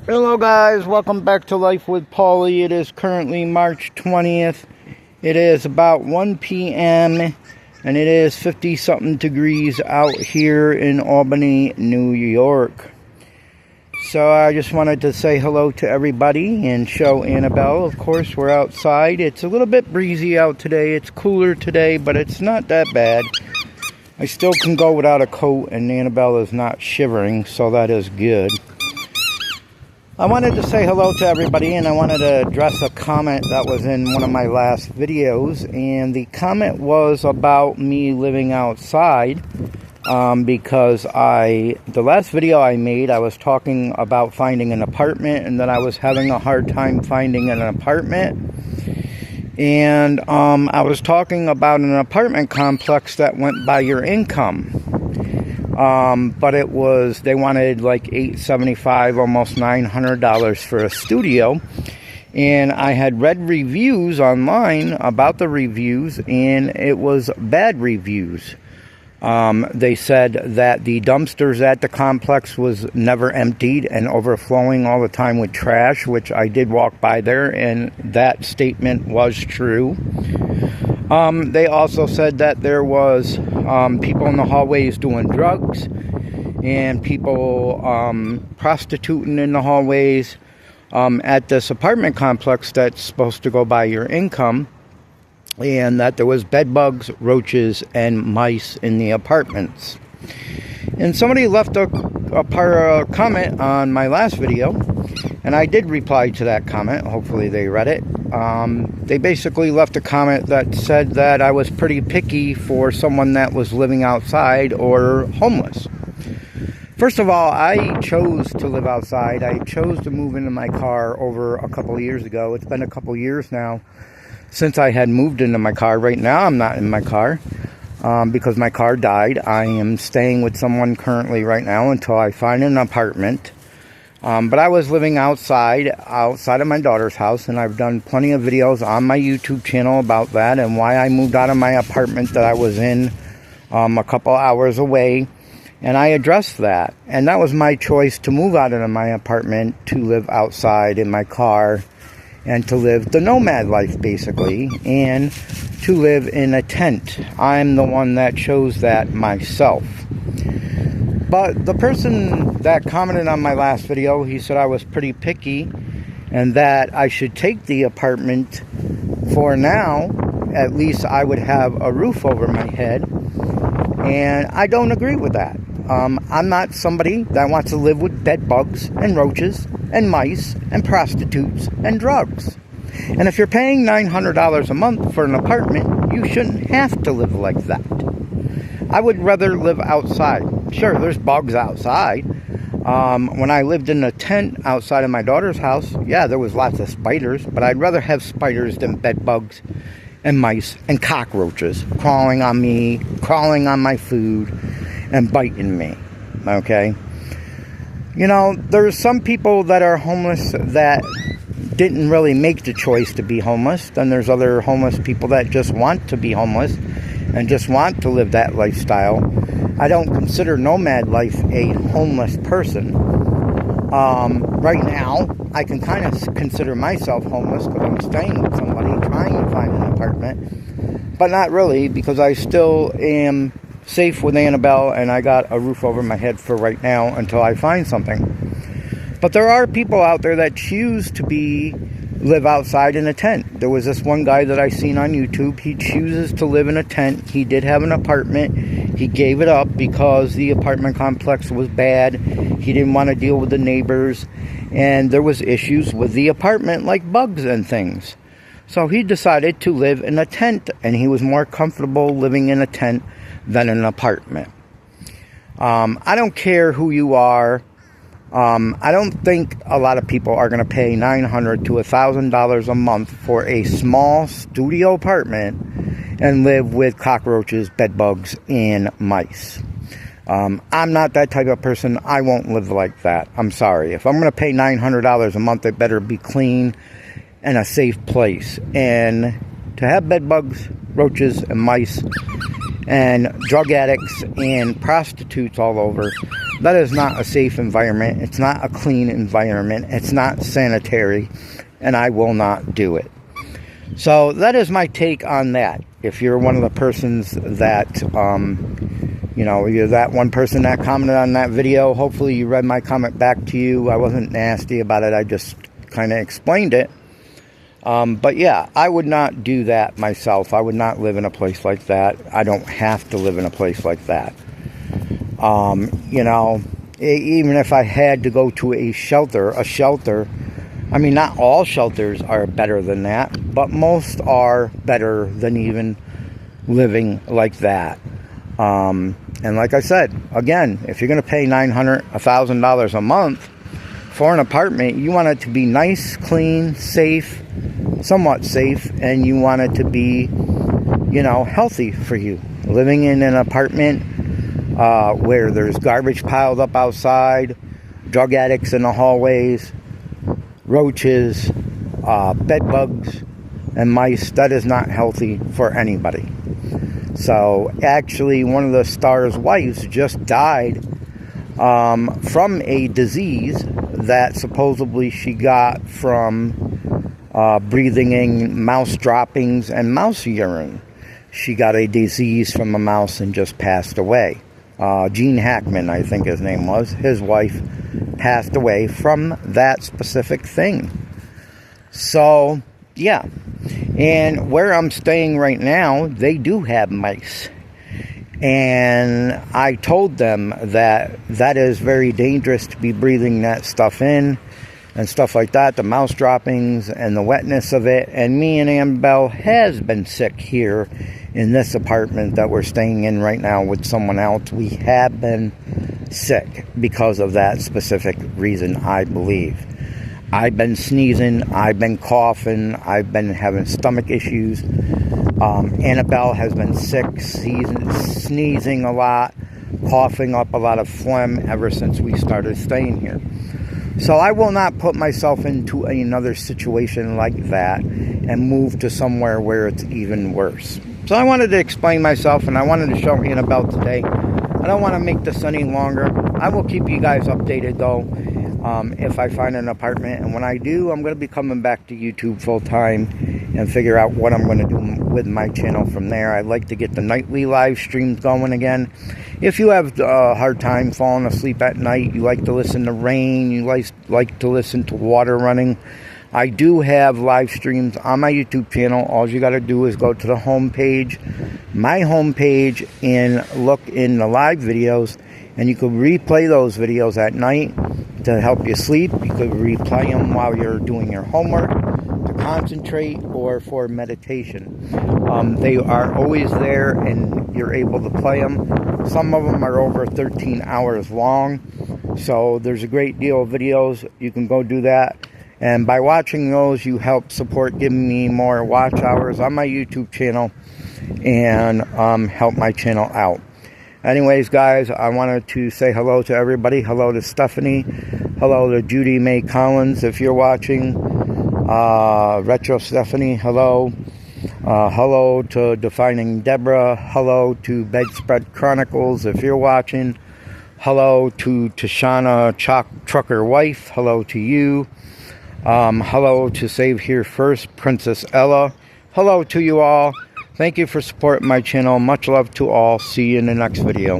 Hello guys, welcome back to Life with Paulie. It is currently March 20th. It is about 1 p.m. and it is 50 something degrees out here in Albany, New York. So I just wanted to say hello to everybody and show Annabelle. Of course, we're outside. It's a little bit breezy out today. It's cooler today, but it's not that bad. I still can go without a coat and Annabelle is not shivering, so that is good. I wanted to say hello to everybody, and I wanted to address a comment that was in one of my last videos, and the comment was about me living outside, because the last video I made, I was talking about finding an apartment, and that I was having a hard time finding an apartment, and I was talking about an apartment complex that went by your income. But they wanted like $875, almost $900 for a studio. And I had read reviews online about the reviews, and it was bad reviews. They said that the dumpsters at the complex was never emptied and overflowing all the time with trash, which I did walk by there, and that statement was true. They also said that there was people in the hallways doing drugs and people prostituting in the hallways at this apartment complex that's supposed to go by your income, and that there was bed bugs, roaches, and mice in the apartments. And somebody left a comment on my last video, and I did reply to that comment. Hopefully they read it. They basically left a comment that said that I was pretty picky for someone that was living outside or homeless. First of all, I chose to live outside. I chose to move into my car over a couple of years ago. It's been a couple years now since I had moved into my car. Right now I'm not in my car because my car died. I am staying with someone currently right now until I find an apartment. But I was living outside of my daughter's house, and I've done plenty of videos on my YouTube channel about that and why I moved out of my apartment that I was in a couple hours away, and I addressed that. And that was my choice, to move out of my apartment, to live outside in my car, and to live the nomad life, basically, and to live in a tent. I'm the one that chose that myself. But the person that commented on my last video, he said I was pretty picky and that I should take the apartment for now. At least I would have a roof over my head. And I don't agree with that. I'm not somebody that wants to live with bed bugs and roaches and mice and prostitutes and drugs. And if you're paying $900 a month for an apartment, you shouldn't have to live like that. I would rather live outside. Sure, there's bugs outside. When I lived in a tent outside of my daughter's house, yeah, there was lots of spiders, but I'd rather have spiders than bed bugs and mice and cockroaches crawling on me, crawling on my food, and biting me, okay? You know, there's some people that are homeless that didn't really make the choice to be homeless. Then there's other homeless people that just want to be homeless and just want to live that lifestyle. I don't consider nomad life a homeless person. Right now, I can kind of consider myself homeless because I'm staying with somebody trying to find an apartment. But not really, because I still am safe with Annabelle and I got a roof over my head for right now until I find something. But there are people out there that choose to live outside in a tent. There was this one guy that I seen on YouTube. He chooses to live in a tent. He did have an apartment. He gave it up because the apartment complex was bad. He didn't want to deal with the neighbors, and there was issues with the apartment like bugs and things. So he decided to live in a tent, and he was more comfortable living in a tent than an apartment. I don't care who you are. I don't think a lot of people are going to pay $900 to $1,000 a month for a small studio apartment and live with cockroaches, bed bugs, and mice. I'm not that type of person. I won't live like that. I'm sorry. If I'm going to pay $900 a month, it better be clean and a safe place. And to have bed bugs, roaches, and mice and drug addicts and prostitutes all over. That is not a safe environment. It's not a clean environment. It's not sanitary, and I will not do it. So that is my take on that. If you're one of the persons that, you're that one person that commented on that video, hopefully you read my comment back to you. I wasn't nasty about it. I just kind of explained it. But yeah, I would not do that myself. I would not live in a place like that. I don't have to live in a place like that. Even if I had to go to a shelter, I mean, not all shelters are better than that, but most are better than even living like that. And like I said, again, if you're going to pay $900, $1,000 a month for an apartment, you want it to be nice, clean, safe, somewhat safe, and you want it to be, healthy for you. Living in an apartment where there's garbage piled up outside, drug addicts in the hallways, roaches, bed bugs, and mice, that is not healthy for anybody. So actually, one of the star's wives just died from a disease that supposedly she got from breathing in mouse droppings and mouse urine. She got a disease from a mouse and just passed away. Gene Hackman, I think his name was. His wife passed away from that specific thing. So, yeah. And where I'm staying right now, they do have mice. And I told them that that is very dangerous to be breathing that stuff in and stuff like that, the mouse droppings and the wetness of it. And me and Annabelle has been sick here in this apartment that we're staying in right now with someone else. We have been sick because of that specific reason, I believe. I've been sneezing, I've been coughing, I've been having stomach issues. Annabelle has been sick, sneezing a lot, coughing up a lot of phlegm ever since we started staying here. So I will not put myself into another situation like that and move to somewhere where it's even worse. So I wanted to explain myself, and I wanted to show Annabelle today. I don't want to make this any longer. I will keep you guys updated, though, if I find an apartment. And when I do, I'm going to be coming back to YouTube full-time and figure out what I'm going to do with my channel from there. I'd like to get the nightly live streams going again. If you have a hard time falling asleep at night, you like to listen to rain, you like to listen to water running, I do have live streams on my YouTube channel. All you got to do is go to the homepage, my homepage, and look in the live videos, and you can replay those videos at night to help you sleep. You could replay them while you're doing your homework, to concentrate, or for meditation. They are always there, and you're able to play them. Some of them are over 13 hours long, so there's a great deal of videos. You can go do that. And by watching those, you help support giving me more watch hours on my YouTube channel and help my channel out. Anyways, guys, I wanted to say hello to everybody. Hello to Stephanie. Hello to Judy May Collins, if you're watching. Retro Stephanie, hello. Hello to Defining Deborah. Hello to Bedspread Chronicles, if you're watching. Hello to Tashana Trucker Wife. Hello to you. Hello to Save Here First, Princess Ella. Hello to you all. Thank you for supporting my channel. Much love to all. See you in the next video.